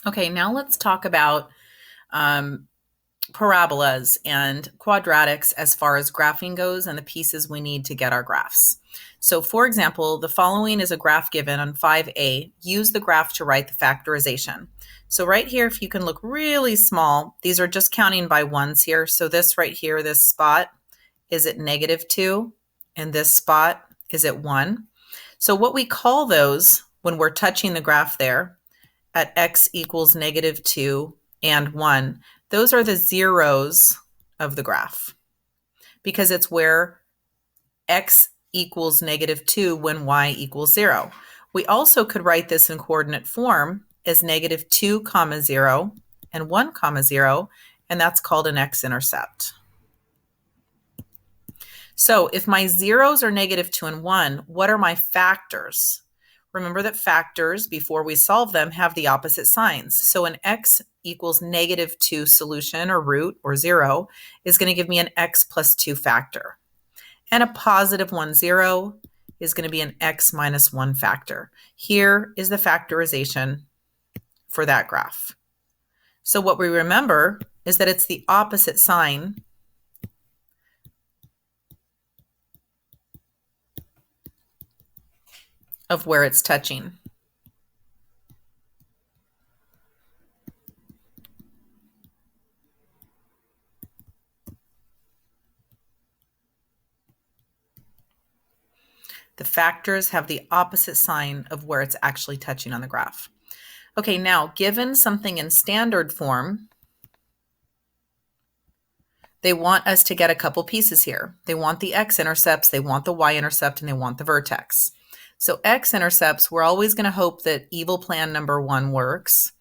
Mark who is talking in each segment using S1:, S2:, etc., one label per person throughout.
S1: Okay, now let's talk about parabolas and quadratics as far as graphing goes and the pieces we need to get our graphs. So for example, the following is a graph given on 5A. Use the graph to write the factorization. So right here, if you can look really small, these are just counting by ones here. So this right here, this spot is at -2, and this spot is at 1. So what we call those when we're touching the graph there at x equals -2 and 1, those are the zeros of the graph because it's where x equals -2 when y equals 0. We also could write this in coordinate form as -2, 0 and 1, 0, and that's called an x-intercept. So if my zeros are -2 and 1, what are my factors? Remember that factors, before we solve them, have the opposite signs. So an x equals -2 solution or root or 0 is going to give me an x plus 2 factor. And a +1, 0 is going to be an x minus 1 factor. Here is the factorization for that graph. So what we remember is that it's the opposite sign of where it's touching. The factors have the opposite sign of where it's actually touching on the graph. Okay, now given something in standard form, they want us to get a couple pieces here. They want the x-intercepts, they want the y-intercept, and they want the vertex. So x-intercepts, we're always going to hope that evil plan number 1 works.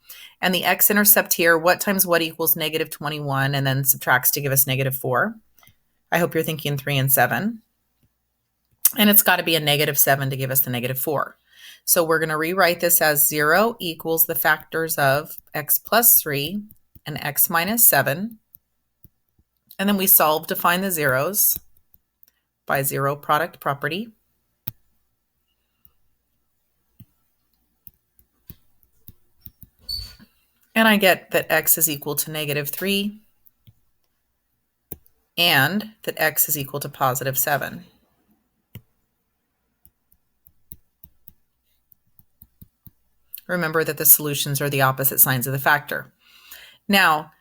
S1: And the x-intercept here, what times what equals -21 and then subtracts to give us -4. I hope you're thinking 3 and 7. And it's got to be a -7 to give us the -4. So we're going to rewrite this as 0 equals the factors of x plus 3 and x minus 7. And then we solve to find the zeros by zero product property. And I get that x is equal to -3 and that x is equal to +7. Remember that the solutions are the opposite signs of the factor. Now,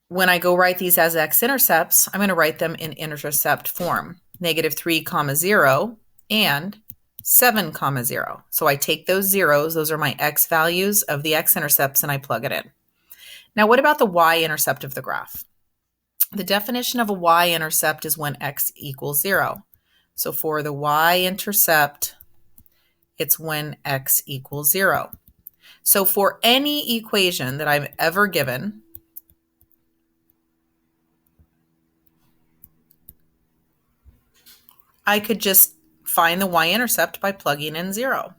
S1: when I go write these as x-intercepts, I'm going to write them in intercept form, -3, 0 and 7, 0. So I take those zeros, those are my x values of the x-intercepts, and I plug it in. Now, what about the y-intercept of the graph? The definition of a y-intercept is when x equals 0. So for the y-intercept, it's when x equals 0. So for any equation that I've ever given, I could just find the y-intercept by plugging in 0.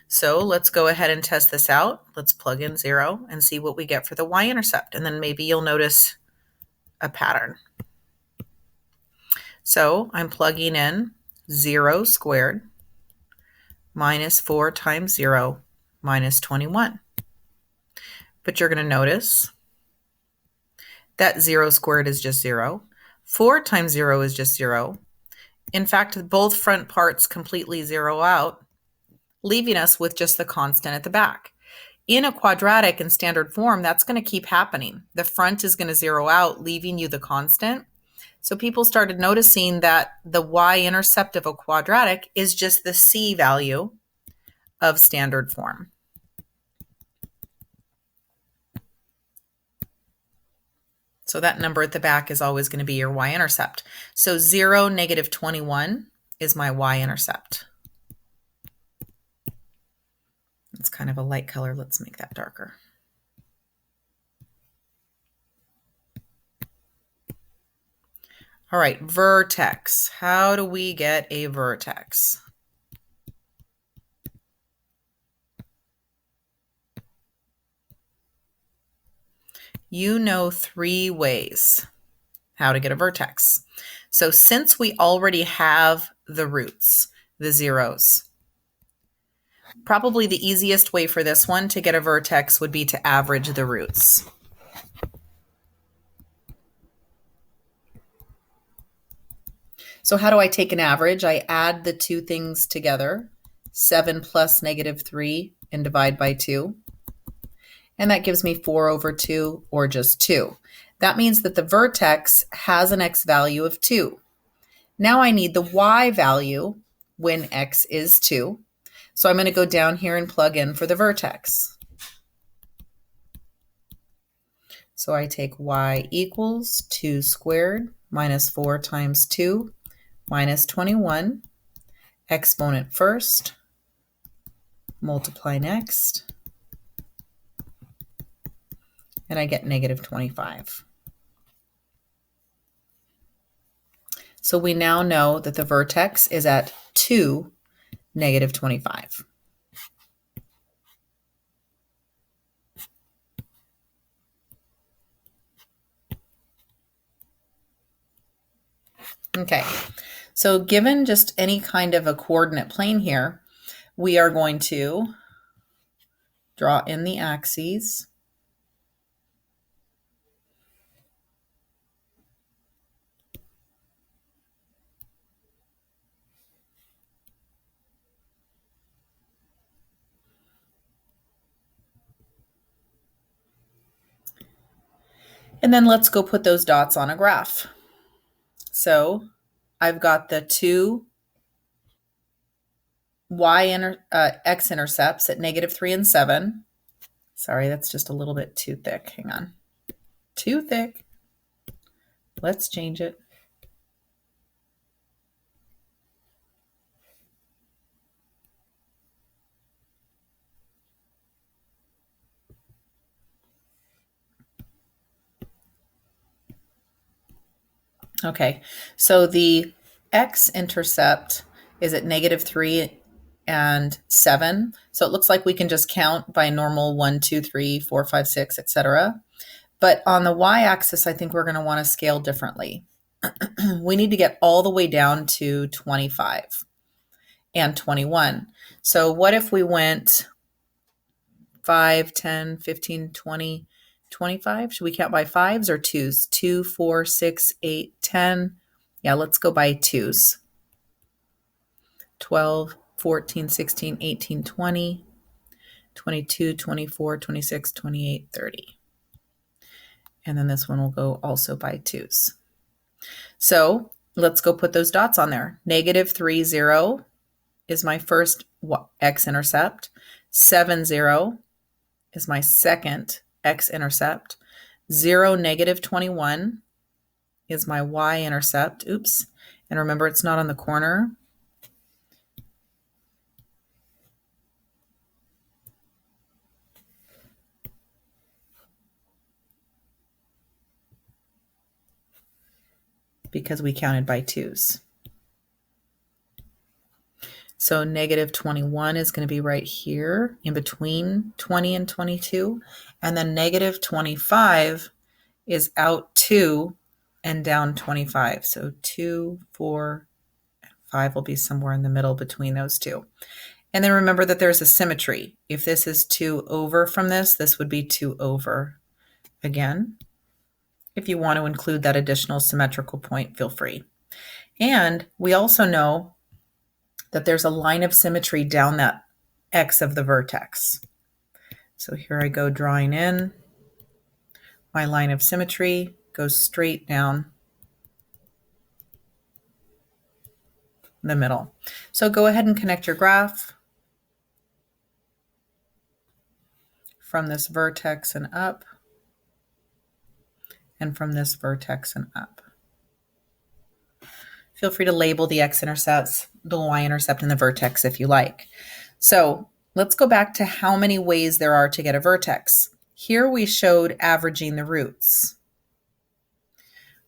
S1: So let's go ahead and test this out. Let's plug in 0 and see what we get for the y-intercept. And then maybe you'll notice a pattern. So I'm plugging in 0 squared minus 4 times 0 minus 21. But you're going to notice that 0 squared is just 0. 4 times 0 is just 0. In fact, both front parts completely zero out, leaving us with just the constant at the back. In a quadratic in standard form, that's going to keep happening. The front is going to zero out, leaving you the constant. So people started noticing that the y-intercept of a quadratic is just the c value of standard form. So that number at the back is always going to be your y-intercept. So 0, -21 is my y-intercept. It's kind of a light color. Let's make that darker. All right, vertex. How do we get a vertex? You know 3 ways how to get a vertex. So since we already have the roots, the zeros, Probably the easiest way for this one to get a vertex would be to average the roots. So how do I take an average? I add the two things together, 7 plus -3, and divide by 2. And that gives me 4 over 2, or just 2. That means that the vertex has an x value of 2. Now I need the y value when x is 2. So I'm going to go down here and plug in for the vertex. So I take y equals 2 squared minus 4 times 2 minus 21, exponent first, multiply next, and I get -25. So we now know that the vertex is at 2, -25. Okay, so given just any kind of a coordinate plane here, we are going to draw in the axes. And then let's go put those dots on a graph. So I've got the two x-intercepts at -3 and 7. Sorry, that's just a little bit too thick. Hang on. Too thick. Let's change it. Okay, so the x-intercept is at -3 and 7. So it looks like we can just count by normal 1, 2, 3, 4, 5, 6, etc. But on the y-axis, I think we're going to want to scale differently. We need to get all the way down to 25 and 21. So what if we went 5, 10, 15, 20, 25? Should we count by fives or twos? 2, 4, 6, 8, 10. Yeah, let's go by twos. 12, 14, 16, 18, 20, 22, 24, 26, 28, 30. And then this one will go also by twos. So let's go put those dots on there. -3, 0 is my first x-intercept. 7, 0 is my second x-intercept. 0, -21 is my y-intercept. Oops. And remember, it's not on the corner. Because we counted by twos. So -21 is going to be right here in between 20 and 22. And then -25 is out 2 and down 25. So 2, 4, and 5 will be somewhere in the middle between those two. And then remember that there's a symmetry. If this is 2 over from this would be 2 over again. If you want to include that additional symmetrical point, feel free. And we also know that there's a line of symmetry down that x of the vertex. So here I go drawing in. My line of symmetry goes straight down the middle. So go ahead and connect your graph from this vertex and up, and from this vertex and up. Feel free to label the x-intercepts, the y-intercept, and the vertex if you like. So let's go back to how many ways there are to get a vertex. Here we showed averaging the roots.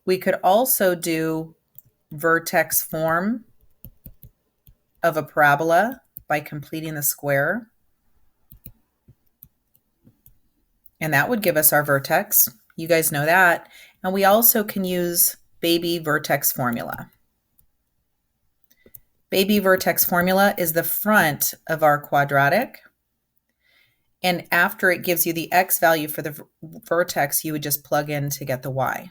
S1: We could also do vertex form of a parabola by completing the square. And that would give us our vertex. You guys know that. And we also can use baby vertex formula. Baby vertex formula is the front of our quadratic. And after it gives you the x value for the vertex, you would just plug in to get the y.